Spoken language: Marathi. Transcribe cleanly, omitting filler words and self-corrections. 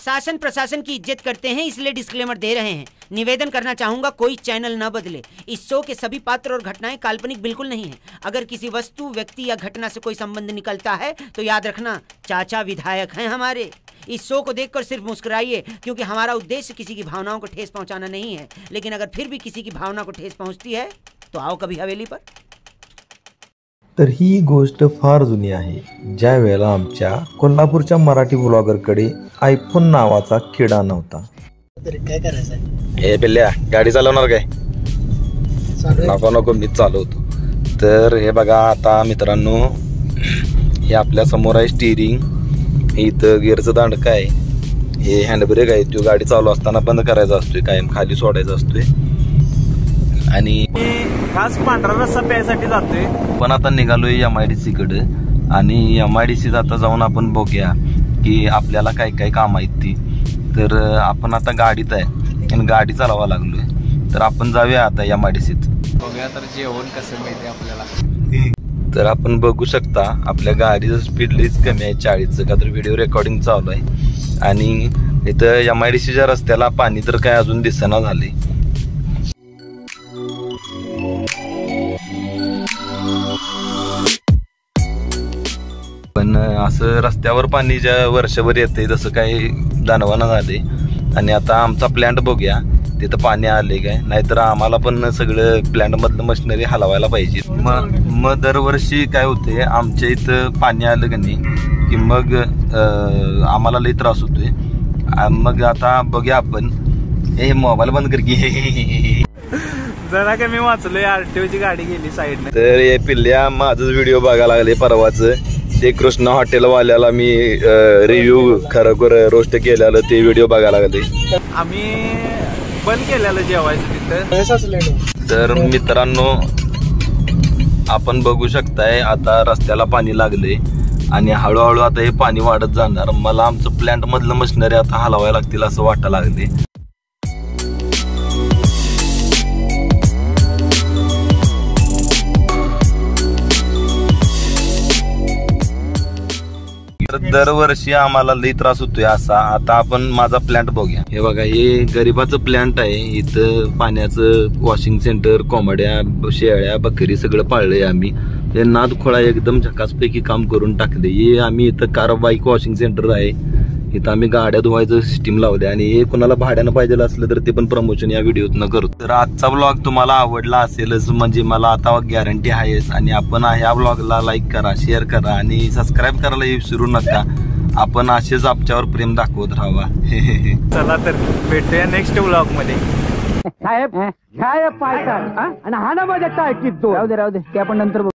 शासन प्रशासन की इज्जत करते हैं, इसलिए डिस्क्लेमर दे रहे हैं। निवेदन करना चाहूंगा, कोई चैनल न बदले। इस शो के सभी पात्र और घटनाएं काल्पनिक बिल्कुल नहीं है। अगर किसी वस्तु, व्यक्ति या घटना से कोई संबंध निकलता है तो याद रखना, चाचा विधायक हैं हमारे। इस शो को देखकर सिर्फ मुस्कुराइए, क्योंकि हमारा उद्देश्य किसी की भावनाओं को ठेस पहुंचाना नहीं है। लेकिन अगर फिर भी किसी की भावना को ठेस पहुंचती है तो आओ कभी हवेली पर। तर ही गोष्ट फार जुनी आहे, ज्या वेळेला आमच्या कोल्हापूरच्या मराठी ब्लॉगरकडे आयफोन नावाचा किडा नव्हता। तरी काय करायचं? हे पिल्ल्या गाडी चालवणार काय? नको नको, मी चालवतो। तर हे बघा आता मित्रांनो, हे आपल्या समोर आहे स्टीरिंग, इथं गिअरचं दांडकं आहे, हे हँडब्रेक आहे, तो गाडी चालू असताना बंद करायचा असतोय, कायम खाली सोडायचा असतोय। आणि खास पांढरा रस्सा प्यायसाठी जातोय, पण आता निघालोय MIDC कडे। आणि MIDC आता जाऊन आपण बघूया की आपल्याला काय काय काम आहेत ती। तर आपण आता गाडीत आहे आणि गाडी चालवा लागलोय, तर आपण जाऊया आता MIDC बघूया तर जेवण कसं मिळते आपल्याला। तर आपण बघू शकता आपल्या गाडीचं स्पीड लईच कमी आहे, 40चं, का तर व्हिडिओ रेकॉर्डिंग चालू आहे। आणि इथं MIDCच्या रस्त्याला पाणी तर काय अजून दिसेना झाले। पण असं रस्त्यावर पाणी ज्या वर्षभर येते तसं काही जाणवाना झाले। आणि आता आमचा प्लॅन्ट बघूया तिथं पाणी आले काय, नाहीतर आम्हाला पण सगळं प्लॅन्ट मधलं मशिनरी हलवायला पाहिजे। मग दरवर्षी काय होते, आमच्या इथं पाणी आलं का नाही की मग आम्हाला लई त्रास होतोय। मग आता बघूया आपण, हे मोबाईल बंद कर की जरा का मी वाचलोय RTO ची गाडी गेली साईडने। तर हे पिल्ल्या माझंच व्हिडिओ बघायला लागले परवाच, ते कृष्णा हॉटेलवाल्याला मी रिव्ह्यू खरोखर रोस्ट केलेलं ते व्हिडिओ बघायला लागले। आम्ही बंद केलेलं जेवायचं तिथं। तर मित्रांनो आपण बघू शकताय आता रस्त्याला पाणी लागले आणि हळूहळू आता हे पाणी वाढत जाणार। मला आमचं प्लॅन्ट मधलं मशिनरी आता हलवायला लागतील असं वाटायला लागले। दरवर्षी आम्हाला लई त्रास होतोय असा। आता आपण माझा प्लॅन्ट बघूया। हे बघा, हे गरीबाचं प्लॅन्ट आहे, इथं पाण्याचं वॉशिंग सेंटर, कोंबड्या, शेळ्या, बकरी सगळं पाळलंय आम्ही। हे नादखोळा एकदम झकासपैकी काम करून टाकले। हे आम्ही इथं कार बाईक वॉशिंग सेंटर आहे, इथं आम्ही गाड्या धुवायचं सिस्टीम लावले। आणि हे कोणाला भाड्यानं पाहिजे असलं तर ते पण प्रमोशन या व्हिडिओतनं करतो। तर आजचा ब्लॉग तुम्हाला आवडला असेलच, म्हणजे मला आता गॅरंटी आहेच। आणि आपण ह्या ब्लॉगला लाईक करा, शेअर करा आणि सबस्क्राईब करायला विसरू नका। आपण असेच आमच्यावर प्रेम दाखवत राहावा। चला तर भेटूया नेक्स्ट ब्लॉग मध्ये। साहेब ह्या पाय आणि हा ना माझ्या टाळकीत तो राहू दे ते आपण नंतर बघू।